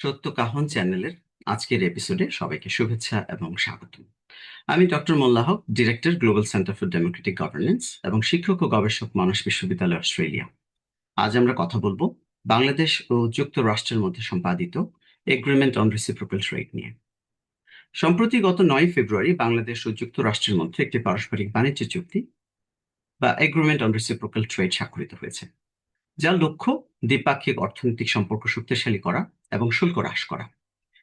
সত্য কাহন চ্যানেলের আজকের এপিসোডে সবাইকে শুভেচ্ছা এবং স্বাগত। আমি doctor Molla Haque, director, global centre for democratic governance এবং শিক্ষক ও গবেষক, মানস বিশ্ববিদ্যালয়, অস্ট্রেলিয়া। আজ আমরা কথা বলবো বাংলাদেশ ও যুক্তরাষ্ট্রের মধ্যে সম্পাদিত এগ্রিমেন্ট অন রেসিপ্রোকাল ট্রেড নিয়ে। সম্প্রতি গত 9 ফেব্রুয়ারি বাংলাদেশ ও যুক্তরাষ্ট্রের মধ্যে একটি পারস্পরিক বাণিজ্য চুক্তি বা এগ্রিমেন্ট অন রেসিপ্রোকাল ট্রেড স্বাক্ষরিত হয়েছে, যার লক্ষ্য দ্বিপাক্ষিক অর্থনৈতিক সম্পর্ক শক্তিশালী করা এবং শুল্ক হ্রাস করা।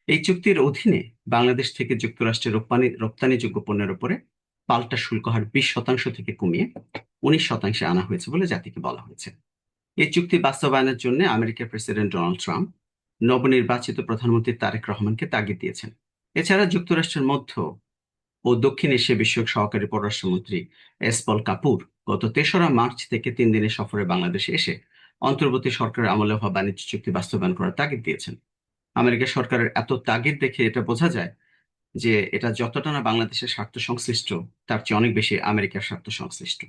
এই চুক্তির অধীনে বাংলাদেশ থেকে যুক্তরাষ্ট্রে রপ্তানিযোগ্য পণ্যের উপরে পাল্টা শুল্ক হার 20% থেকে কমিয়ে 19% আনা হয়েছে বলে জাতিকে বলা হয়েছে। এই চুক্তি বাস্তবায়নের জন্য আমেরিকার প্রেসিডেন্ট ডোনাল্ড ট্রাম্প নবনির্বাচিত প্রধানমন্ত্রী তারেক রহমানকে তাগিদ দিয়েছেন। এছাড়া যুক্তরাষ্ট্রের মধ্য ও দক্ষিণ এশিয়া বিষয়ক সহকারী পররাষ্ট্রমন্ত্রী এস পল কাপুর গত 3রা মার্চ থেকে 3 দিনের সফরে বাংলাদেশে এসে অন্তর্বর্তী সরকারের আমলে হওয়া বাণিজ্য চুক্তি বাস্তবায়ন করার তাগিদ দিয়েছেন। আমেরিকা সরকারের এত তাগিদ দেখে এটা বোঝা যায় যে এটা যতটা না বাংলাদেশের স্বার্থ সংশ্লিষ্ট, তার চেয়ে অনেক বেশি আমেরিকার স্বার্থ সংশ্লিষ্ট।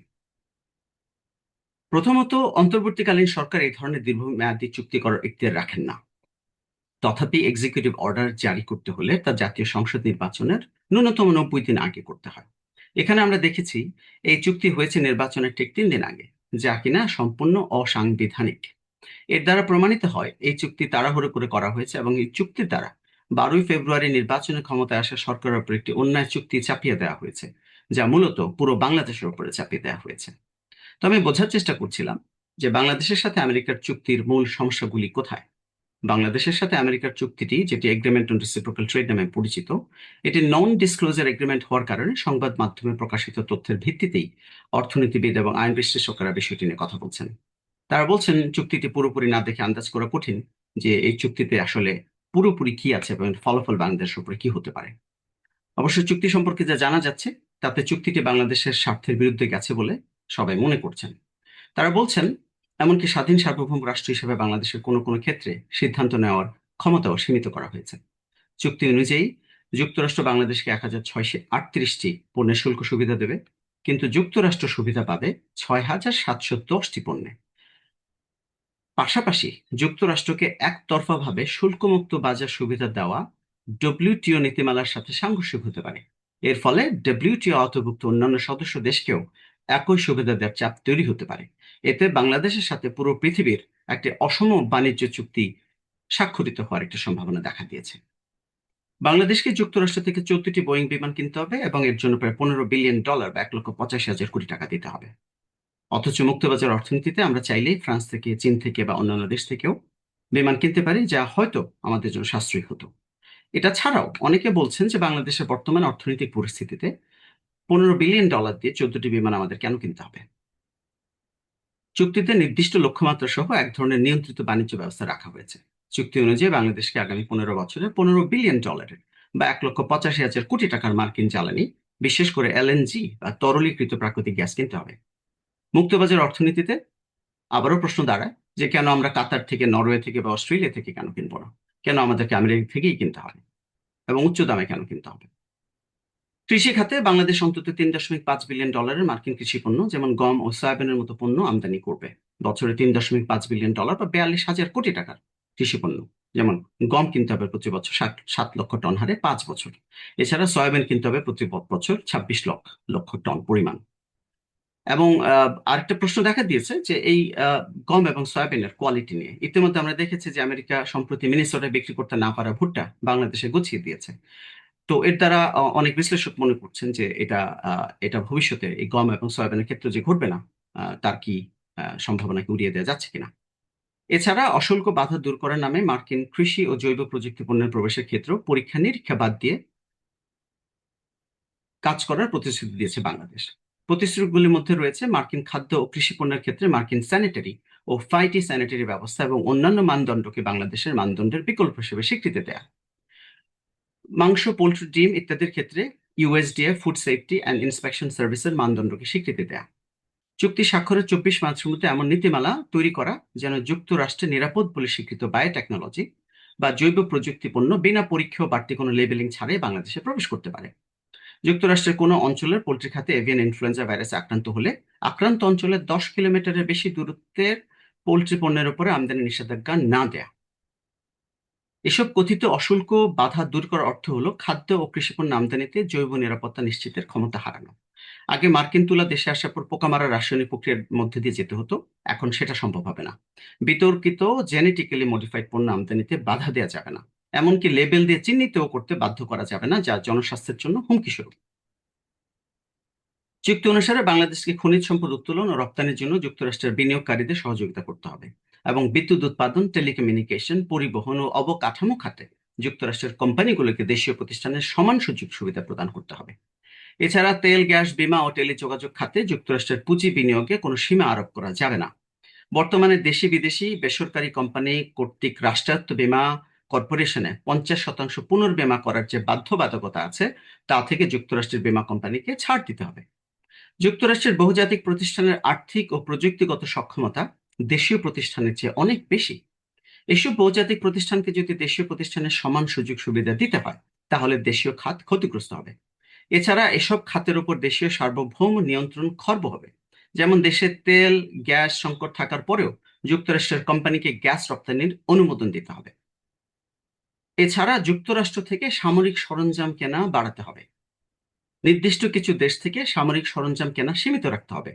প্রথমত, অন্তর্বর্তীকালীন সরকার এই ধরনের দীর্ঘমেয়াদী চুক্তি করার এখতিয়ার রাখেন না। তথাপি এক্সিকিউটিভ অর্ডার জারি করতে হলে তা জাতীয় সংসদ নির্বাচনের ন্যূনতম 90 দিন আগে করতে হয়। এখানে আমরা দেখেছি এই চুক্তি হয়েছে নির্বাচনের ঠিক 3 দিন আগে, যা কিনা সম্পূর্ণ অসাংবিধানিক। এর দ্বারা প্রমাণিত হয় এই চুক্তি তাড়াহুড়ো করে করা হয়েছে এবং এই চুক্তির দ্বারা 12 ফেব্রুয়ারি নির্বাচনে ক্ষমতায় আসা সরকারের উপর একটি অন্যায় চুক্তি চাপিয়ে দেওয়া হয়েছে, যা মূলত পুরো বাংলাদেশের উপরে চাপিয়ে দেওয়া হয়েছে। তো আমি বোঝার চেষ্টা করছিলাম যে বাংলাদেশের সাথে আমেরিকার চুক্তির মূল সমস্যাগুলি কোথায়। বাংলাদেশের সাথে আমেরিকার চুক্তিটি, যেটি এগ্রিমেন্ট অন রেসিপ্রোকাল ট্রেড নামে পরিচিত, এটি নন ডিসক্লোজার এগ্রিমেন্ট হওয়ার কারণে সংবাদ মাধ্যমে প্রকাশিত তথ্যের ভিত্তিতেই অর্থনীতিবিদ এবং আইন বিশ্লেষকেরা বিষয়টি নিয়ে কথা বলছেন। তারা বলছেন চুক্তিটি পুরোপুরি না দেখে আন্দাজ করা কঠিন যে এই চুক্তিতে আসলে পুরোপুরি কি আছে এবং ফলাফল বাংলাদেশের উপরে কি হতে পারে। অবশ্য চুক্তি সম্পর্কে যা জানা যাচ্ছে তাতে চুক্তিটি বাংলাদেশের স্বার্থের বিরুদ্ধে গেছে বলে সবাই মনে করছেন। তারা বলছেন এমনকি স্বাধীন সার্বভৌম রাষ্ট্র হিসেবে বাংলাদেশের কোনো কোনো ক্ষেত্রে সিদ্ধান্ত নেওয়ার ক্ষমতাও সীমিত করা হয়েছে। চুক্তি অনুযায়ী যুক্তরাষ্ট্র বাংলাদেশকে 1638টি পণ্যের শুল্ক সুবিধা দেবে, কিন্তু যুক্তরাষ্ট্র সুবিধা পাবে 6710টি পণ্যে। পাশাপাশি যুক্তরাষ্ট্রকে একতরফাভাবে শুল্কমুক্ত বাজার সুবিধা দেওয়া ডব্লিউটিও নীতিমালার সাথে সাংঘর্ষিক হতে পারে। এর ফলে ডব্লিউটিও আওতাভুক্ত অন্যান্য সদস্য দেশকেও একই সুবিধা দেওয়ার চাপ তৈরি হতে পারে। এতে বাংলাদেশের সাথে পুরো পৃথিবীর একটি অসম বাণিজ্য চুক্তি স্বাক্ষরিত হওয়ার একটা সম্ভাবনা দেখা দিয়েছে। বাংলাদেশকে যুক্তরাষ্ট্র থেকে 14টি বোয়িং বিমান কিনতে হবে এবং এর জন্য প্রায় $15 বিলিয়ন বা 1,85,000 কোটি টাকা দিতে হবে। অথচ মুক্তবাজার অর্থনীতিতে আমরা চাইলেই ফ্রান্স থেকে, চীন থেকে বা অন্যান্য দেশ থেকেও বিমান কিনতে পারি, যা হয়তো আমাদের জন্য সাশ্রয়ী হতো। এটা ছাড়াও অনেকে বলছেন যে বাংলাদেশের বর্তমান অর্থনৈতিক পরিস্থিতিতে $15 বিলিয়ন দিয়ে 14টি বিমান আমাদের কেন কিনতে হবে। চুক্তিতে নির্দিষ্ট লক্ষ্যমাত্রা সহ এক ধরনের নিয়ন্ত্রিত বাণিজ্য ব্যবস্থা রাখা হয়েছে। চুক্তি অনুযায়ী বাংলাদেশকে আগামী 15 বছরে $15 বিলিয়ন বা 1,85,000 কোটি টাকার মার্কিন জ্বালানি, বিশেষ করে এলএনজি বা তরলীকৃত প্রাকৃতিক গ্যাস কিনতে হবে। মুক্তবাজার অর্থনীতিতে আবারও প্রশ্ন দাঁড়ায় যে কেন আমরা কাতার থেকে, নরওয়ে থেকে বা অস্ট্রেলিয়া থেকে কেন কিনবো না? কেন আমাদেরকে আমেরিকা থেকেই কিনতে হবে এবং উচ্চ দামে কেন কিনতে হবে? কৃষি খাতে বাংলাদেশ অন্তত $3.5 বিলিয়ন মার্কিন কৃষি পণ্য, যেমন গম ও সয়াবিনের মতো পণ্য আমদানি করবে। বছরে $3.5 বিলিয়ন বা 42,000 কোটি টাকার কৃষি পণ্য, যেমন গম কিনতে হবে প্রতি বছর 7 লক্ষ টন হারে 5 বছর। এছাড়া সয়াবিন কিনতে হবে প্রতি বছর 26 লক্ষ টন পরিমাণ। এবং আরেকটা প্রশ্ন দেখা দিয়েছে যে এই গম এবং সয়াবিনের কোয়ালিটি নিয়ে। ইতিমধ্যে আমরা দেখেছি যে আমেরিকা সম্প্রতি মিনেসোটায় বিক্রি করতে না পারা ভুট্টা বাংলাদেশে গুছিয়ে দিয়েছে। তো এর দ্বারা অনেক বিশ্লেষক মনে করছেন যে এটা ভবিষ্যতে এই গম এবং সয়াবিনের ক্ষেত্রে যে ঘটবে না, তার কি সম্ভাবনাকে উড়িয়ে দেওয়া যাচ্ছে কিনা। এছাড়া অশুল্ক বাধা দূর করার নামে মার্কিন কৃষি ও জৈব প্রযুক্তি পণ্যের প্রবেশের ক্ষেত্রেও পরীক্ষা নিরীক্ষা বাদ দিয়ে কাজ করার প্রতিশ্রুতি দিয়েছে বাংলাদেশ। প্রতিশ্রুতিগুলির মধ্যে রয়েছে মার্কিন খাদ্য ও কৃষি পণ্যের ক্ষেত্রে মার্কিন স্যানিটারি ও ফাইটি স্যানিটারি ব্যবস্থা এবং অন্যান্য মানদণ্ডকে বাংলাদেশের মানদণ্ডের বিকল্প হিসেবে স্বীকৃতি দেয়া। মাংস, পোল্ট্রি, ডিম ইত্যাদির ক্ষেত্রে USDA food safety and inspection সার্ভিসের মানদণ্ডকে স্বীকৃতি দেয়া। চুক্তি স্বাক্ষরের 24 মাসের মধ্যে এমন নীতিমালা তৈরি করা যেন যুক্তরাষ্ট্রে নিরাপদ বলে স্বীকৃত বায়োটেকনোলজি বা জৈব প্রযুক্তি পণ্য বিনা পরীক্ষা ও বাড়তি কোনো লেবেলিং ছাড়াই বাংলাদেশে প্রবেশ করতে পারে। যুক্তরাষ্ট্রের কোনো অঞ্চলের পোল্ট্রি খাতে এভিয়ান ইনফ্লুয়েঞ্জা ভাইরাসে আক্রান্ত হলে আক্রান্ত অঞ্চলের 10 কিলোমিটারের বেশি দূরত্বের পোল্ট্রি পণ্যের উপরে আমদানি নিষেধাজ্ঞা না দেয়া। এসব কথিত অশুল্ক বাধা দূর করার অর্থ হলো খাদ্য ও কৃষিপণ্য আমদানিতে জৈব নিরাপত্তা নিশ্চিতের ক্ষমতা হারানো। আগে মার্কিন তুলা দেশে আসার পর পোকা মারা রাসায়নিক প্রক্রিয়ার মধ্যে দিয়ে যেতে হতো, এখন সেটা সম্ভব হবে না। বিতর্কিত জেনেটিক্যালি মডিফাইড পণ্য আমদানিতে বাধা দেওয়া যাবে না, এমনকি লেবেল দিয়ে চিহ্নিতও করতে বাধ্য করা যাবে না, যা জনস্বাস্থ্যের জন্য হুমকি স্বরূপ। চুক্তি অনুসারে বাংলাদেশকে খনিজ সম্পদ উত্তোলন ও রপ্তানির জন্য যুক্তরাষ্ট্রের বিনিয়োগকারীদের সহযোগিতা করতে হবে, এবং বিদ্যুৎ উৎপাদন, টেলিকমিউনিকেশন, পরিবহন ও অবকাঠামো খাতে যুক্তরাষ্ট্রের কোম্পানিগুলোকে দেশীয় প্রতিষ্ঠানের সমান সুযোগ সুবিধা প্রদান করতে হবে। এছাড়া তেল, গ্যাস, বীমা ও টেলিযোগাযোগ খাতে যুক্তরাষ্ট্রের পুঁজি বিনিয়োগে কোনো সীমা আরোপ করা যাবে না। বর্তমানে দেশি বিদেশি বেসরকারি কোম্পানি কর্তৃক রাষ্ট্রায়ত্ত বীমা কর্পোরেশনে 50% পুনর্বীমা করার যে বাধ্যবাধকতা আছে, তা থেকে যুক্তরাষ্ট্রের বীমা কোম্পানিকে ছাড় দিতে হবে। যুক্তরাষ্ট্রের বহুজাতিক প্রতিষ্ঠানের আর্থিক ও প্রযুক্তিগত সক্ষমতা দেশীয় প্রতিষ্ঠানের চেয়ে অনেক বেশি। এসব বহুজাতিক প্রতিষ্ঠানকে যদি দেশীয় প্রতিষ্ঠানের সমান সুযোগ সুবিধা দিতে হয়, তাহলে দেশীয় খাত ক্ষতিগ্রস্ত হবে। এছাড়া এসব খাতের উপর দেশীয় সার্বভৌম নিয়ন্ত্রণ খর্ব হবে। যেমন দেশে তেল গ্যাস সংকট থাকার পরেও যুক্তরাষ্ট্রের কোম্পানিকে গ্যাস রপ্তানির অনুমোদন দিতে হবে। এছাড়া যুক্তরাষ্ট্র থেকে সামরিক সরঞ্জাম কেনা বাড়াতে হবে। নির্দিষ্ট কিছু দেশ থেকে সামরিক সরঞ্জাম কেনা সীমিত রাখতে হবে,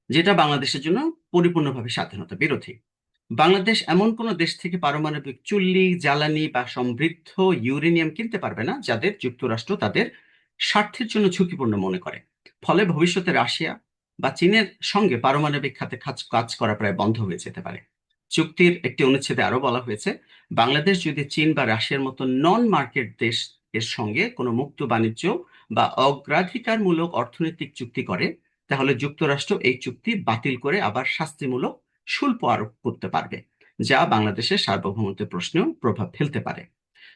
যেটা বাংলাদেশের জন্য পরিপূর্ণভাবে স্বাধীনতা বিরোধী। বাংলাদেশ এমন কোন দেশ থেকে পারমাণবিক চুল্লি, জ্বালানি বা সমৃদ্ধ ইউরেনিয়াম কিনতে পারবে না যাদের যুক্তরাষ্ট্র তাদের স্বার্থের জন্য ঝুঁকিপূর্ণ মনে করে। ফলে ভবিষ্যতে রাশিয়া বা চীনের সঙ্গে পারমাণবিক খাতে কাজ করা প্রায় বন্ধ হয়ে যেতে পারে। চুক্তির একটি অনুচ্ছেদে আরো বলা হয়েছে, বাংলাদেশ যদি চীন বা রাশিয়ার মতো নন মার্কেট দেশ এর সঙ্গে কোনো মুক্ত বাণিজ্য বা অগ্রাধিকারমূলক অর্থনৈতিক চুক্তি করে, তাহলে যুক্তরাষ্ট্র এই চুক্তি বাতিল করে আবার শাস্তিমূলক শুল্ক আরোপ করতে পারবে, যা বাংলাদেশের সার্বভৌমত্বের প্রশ্নেও প্রভাব ফেলতে পারে।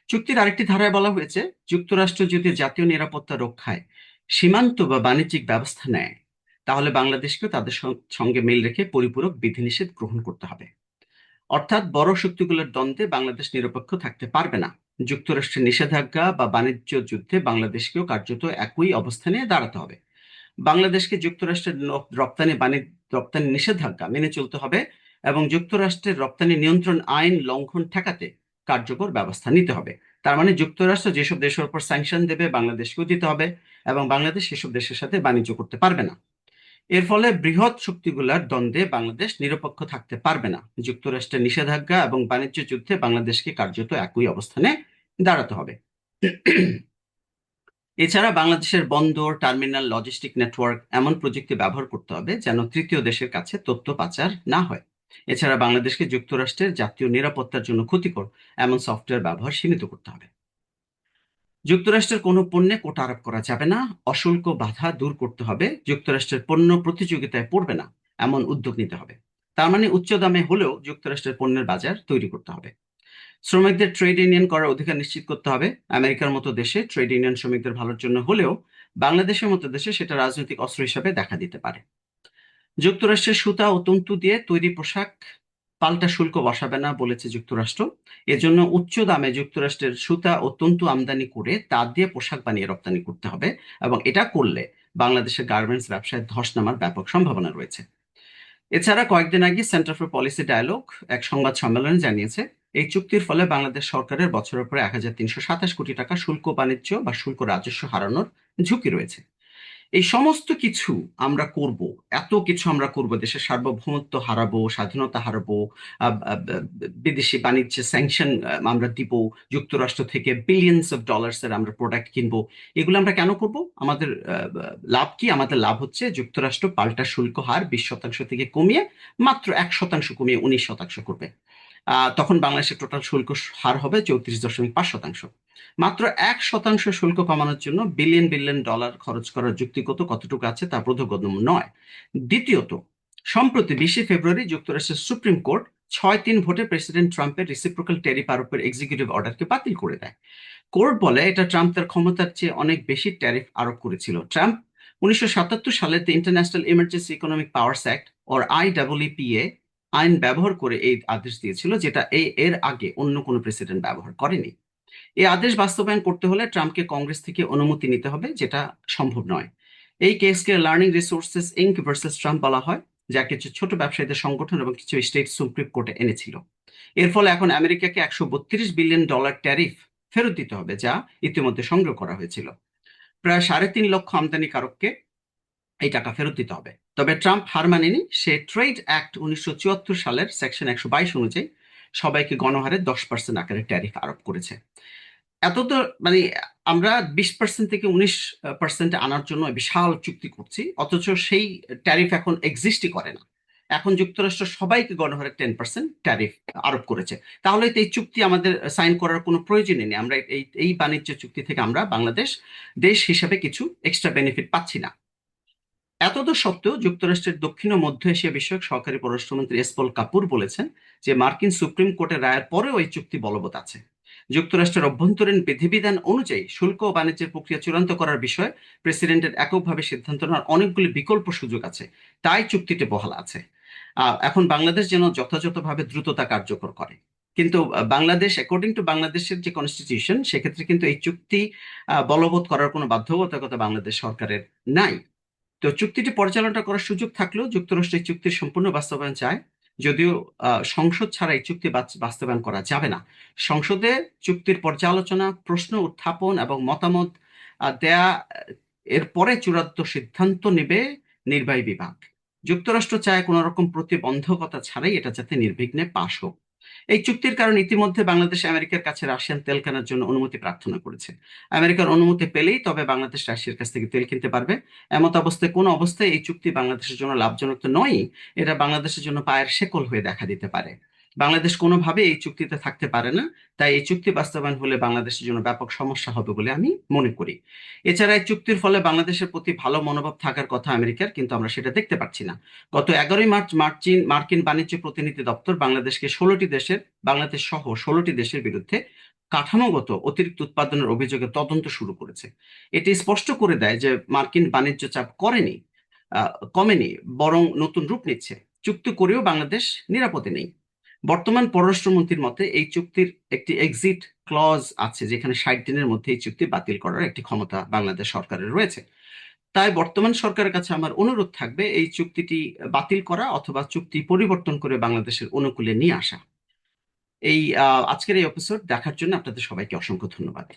চুক্তির আরেকটি ধারায় বলা হয়েছে, যুক্তরাষ্ট্র যদি জাতীয় নিরাপত্তা রক্ষায় সীমান্ত বা বাণিজ্যিক ব্যবস্থা নেয়, তাহলে বাংলাদেশকেও তাদের সঙ্গে মিল রেখে পরিপূরক বিধিনিষেধ গ্রহণ করতে হবে। অর্থাৎ বড় শক্তিগুলোর দ্বন্দ্বে বাংলাদেশ নিরপেক্ষ থাকতে পারবে না। যুক্তরাষ্ট্রের নিষেধাজ্ঞা বা বাণিজ্য যুদ্ধে বাংলাদেশকেও কার্যত একই অবস্থানে দাঁড়াতে হবে। বাংলাদেশকে যুক্তরাষ্ট্রের রপ্তানি নিষেধাজ্ঞা মেনে চলতে হবে, এবং যুক্তরাষ্ট্রের রপ্তানি নিয়ন্ত্রণ আইন লঙ্ঘন ঠেকাতে কার্যকর ব্যবস্থা নিতে হবে। তার মানে যুক্তরাষ্ট্র যেসব দেশের উপর স্যাংশন দেবে, বাংলাদেশকেও দিতে হবে, এবং বাংলাদেশ সেসব দেশের সাথে বাণিজ্য করতে পারবে না। এর ফলে বৃহৎ শক্তিগুলোর দ্বন্দ্বে বাংলাদেশ নিরপেক্ষ থাকতে পারবে না। যুক্তরাষ্ট্রের নিষেধাজ্ঞা এবং বাণিজ্য যুদ্ধে বাংলাদেশকে কার্যত একই অবস্থানে দাঁড়াতে হবে। এছাড়া বাংলাদেশের বন্দর, টার্মিনাল, লজিস্টিক নেটওয়ার্ক এমন প্রযুক্তি ব্যবহার করতে হবে যেন তৃতীয় দেশের কাছে তথ্য পাচার না হয়। এছাড়া বাংলাদেশকে যুক্তরাষ্ট্রের জাতীয় নিরাপত্তার জন্য ক্ষতিকর এমন সফটওয়্যার ব্যবহার সীমিত করতে হবে। যুক্তরাষ্ট্রের কোনো পণ্যে কোটা আরোপ করা যাবে না, অশুল্ক বাধা দূর করতে হবে, যুক্তরাষ্ট্রের পণ্য প্রতিযোগিতায় পড়বে না এমন উদ্যোগ নিতে হবে। তার মানে উচ্চ দামে হলেও যুক্তরাষ্ট্রের পণ্যের বাজার তৈরি করতে হবে। শ্রমিকদের ট্রেড ইউনিয়ন করার অধিকার নিশ্চিত করতে হবে। আমেরিকার মতো দেশে ট্রেড ইউনিয়ন শ্রমিকদের ভালোর জন্য হলেও বাংলাদেশের মতো দেশে সেটা রাজনৈতিক অস্ত্র হিসাবে দেখা দিতে পারে। যুক্তরাষ্ট্রের সুতা ও তন্তু দিয়ে তৈরি পোশাক পাল্টা শুল্ক বসাবে না বলেছে যুক্তরাষ্ট্র। এজন্য উচ্চ দামে যুক্তরাষ্ট্রের সুতা ও তন্তু আমদানি করে তা দিয়ে পোশাক বানিয়ে রপ্তানি করতে হবে, এবং এটা করলে বাংলাদেশের গার্মেন্টস ব্যবসায় ধস নামার ব্যাপক সম্ভাবনা রয়েছে। এছাড়া কয়েকদিন আগে সেন্টার ফর পলিসি ডায়ালগ এক সংবাদ সম্মেলনে জানিয়েছে, এই চুক্তির ফলে বাংলাদেশ সরকারের বছরের পরে 1327 কোটি টাকা শুল্ক বাণিজ্য বা শুল্ক রাজস্ব হারানোর ঝুঁকি রয়েছে। এই সমস্ত কিছু আমরা করব, এত কিছু আমরা করব, দেশের সার্বভৌমত্ব হারাবো, স্বাধীনতা হারাবো, বিদেশি বাণিজ্যে স্যাংশন আমরা দিব, যুক্তরাষ্ট্র থেকে বিলিয়ন্স অফ ডলার্স এর আমরা প্রোডাক্ট কিনবো। এগুলো আমরা কেন করব? আমাদের লাভ কি? আমাদের লাভ হচ্ছে যুক্তরাষ্ট্র পাল্টা শুল্ক হার 20% থেকে কমিয়ে মাত্র 1% কমিয়ে 19% করবে। তখন বাংলাদেশের টোটাল শুল্ক হার হবে 34.5%। মাত্র 1% শুল্ক কমানোর জন্য বিলিয়ন বিলিয়ন ডলার খরচ করার যুক্তিগত কতটুকু আছে তা বোধগম্য নয়। দ্বিতীয়ত, সম্প্রতি 20 ফেব্রুয়ারি যুক্তরাষ্ট্রের সুপ্রিম কোর্ট 6-3 ভোটে প্রেসিডেন্ট ট্রাম্পের রেসিপ্রোকাল ট্যারিফ আরোপের এক্সিকিউটিভ অর্ডারকে বাতিল করে দেয়। কোর্ট বলে এটা ট্রাম্প তার ক্ষমতার চেয়ে অনেক বেশি ট্যারিফ আরোপ করেছিল। ট্রাম্প 1977 সালে the international emergency economic powers act or IEEPA আইন ব্যবহার করে এই আদেশ দিয়েছিল, যেটা এর আগে অন্য কোনো প্রেসিডেন্ট ব্যবহার করেনি। এই আদেশ বাস্তবায়ন করতে হলে ট্রাম্পকে কংগ্রেস থেকে অনুমতি নিতে হবে, যেটা সম্ভব নয়। এই কেসকে learning resources Inc versus Trump বলা হয়। যা কিছু ছোট ব্যবসায়ীদের সংগঠন এবং কিছু স্টেট সুপ্রিম কোর্টে এনেছিল। এর ফলে এখন আমেরিকাকে $132 বিলিয়ন ট্যারিফ ফেরত দিতে হবে, যা ইতিমধ্যে সংগ্রহ করা হয়েছিল। প্রায় 3.5 লক্ষ আমদানিকারককে এই টাকা ফেরত দিতে হবে। তবে ট্রাম্প হার মানেনি। সে ট্রেড অ্যাক্ট 1974 সালের সেকশন 122 অনুযায়ী সবাইকে গণহারে 10% আকারে ট্যারিফ আরোপ করেছে। এত তো মানে আমরা 20% থেকে 19% আনার জন্য বিশাল চুক্তি করছি, অথচ সেই ট্যারিফ এখন এক্সিস্টই করে না। এখন যুক্তরাষ্ট্র সবাইকে গণহারে 10% ট্যারিফ আরোপ করেছে। তাহলে তো এই চুক্তি আমাদের সাইন করার কোনো প্রয়োজনই নেই। আমরা এই এই বাণিজ্য চুক্তি থেকে আমরা বাংলাদেশ দেশ হিসাবে কিছু এক্সট্রা বেনিফিট পাচ্ছি না। এতদ সত্ত্বেও যুক্তরাষ্ট্রের দক্ষিণ ও মধ্য এশিয়া বিষয়ক সহকারী পররাষ্ট্রমন্ত্রী এসপল কাপুর বলেছেন যে মার্কিন সুপ্রিম কোর্টের রায়ের পরেও এই চুক্তি বলবৎ আছে। যুক্তরাষ্ট্রের অভ্যন্তরীণ বিধিবিধান অনুযায়ী শুল্ক ও বাণিজ্যের প্রক্রিয়া চূড়ান্ত করার বিষয়ে প্রেসিডেন্টের এককভাবে সিদ্ধান্ত নেওয়ার অনেকগুলি বিকল্প সুযোগ আছে, তাই চুক্তিটি বহাল আছে। এখন বাংলাদেশ যেন যথাযথভাবে দ্রুততা কার্যকর করে। কিন্তু বাংলাদেশ, অ্যাকর্ডিং টু বাংলাদেশের যে কনস্টিটিউশন, সেক্ষেত্রে কিন্তু এই চুক্তি বলবৎ করার কোনো বাধ্যবাধকতা বাংলাদেশ সরকারের নাই। তো চুক্তিটি পরিচালনা করার সুযোগ থাকলেও যুক্তরাষ্ট্র এই চুক্তির সম্পূর্ণ বাস্তবায়ন চায়। যদিও সংসদ ছাড়া এই চুক্তি বাস্তবায়ন করা যাবে না। সংসদে চুক্তির পর্যালোচনা, প্রশ্ন উত্থাপন এবং মতামত দেয়া, এরপরে চূড়ান্ত সিদ্ধান্ত নেবে নির্বাহী বিভাগ। যুক্তরাষ্ট্র চায় কোনো রকম প্রতিবন্ধকতা ছাড়াই এটা যাতে নির্বিঘ্নে পাশ হোক। এই চুক্তির কারণে ইতিমধ্যে বাংলাদেশ আমেরিকার কাছে রাশিয়ান তেল কেনার জন্য অনুমতি প্রার্থনা করেছে। আমেরিকার অনুমতি পেলেই তবে বাংলাদেশ রাশিয়ার কাছ থেকে তেল কিনতে পারবে। এমত অবস্থায় কোনো অবস্থায় এই চুক্তি বাংলাদেশের জন্য লাভজনক তো নয়, এটা বাংলাদেশের জন্য পায়ের শেকল হয়ে দেখা দিতে পারে। বাংলাদেশ কোনোভাবে এই চুক্তিতে থাকতে পারে না। তাই এই চুক্তি বাস্তবায়ন হলে বাংলাদেশের জন্য ব্যাপক সমস্যা হবে বলে আমি মনে করি। এছাড়া এই চুক্তির ফলে বাংলাদেশের প্রতি ভালো মনোভাব থাকার কথা আমেরিকার, কিন্তু আমরা সেটা দেখতে পাচ্ছি না। গত 11ই মার্চ মার্কিন বাণিজ্য প্রতিনিধি দপ্তর বাংলাদেশকে বাংলাদেশ সহ 16টি দেশের বিরুদ্ধে কাঠামোগত অতিরিক্ত উৎপাদনের অভিযোগে তদন্ত শুরু করেছে। এটি স্পষ্ট করে দেয় যে মার্কিন বাণিজ্য চাপ কমেনি, বরং নতুন রূপ নিচ্ছে। চুক্তি করেও বাংলাদেশ নিরাপদে নেই। বর্তমান পররাষ্ট্রমন্ত্রীর মতে এই চুক্তির একটি এক্সিট ক্লজ আছে, যেখানে 60 দিনের মধ্যে এই চুক্তি বাতিল করার একটি ক্ষমতা বাংলাদেশ সরকারের রয়েছে। তাই বর্তমান সরকারের কাছে আমার অনুরোধ থাকবে এই চুক্তিটি বাতিল করা অথবা চুক্তি পরিবর্তন করে বাংলাদেশের অনুকূলে নিয়ে আসা। আজকের এই এপিসোড দেখার জন্য আপনাদের সবাইকে অসংখ্য ধন্যবাদ।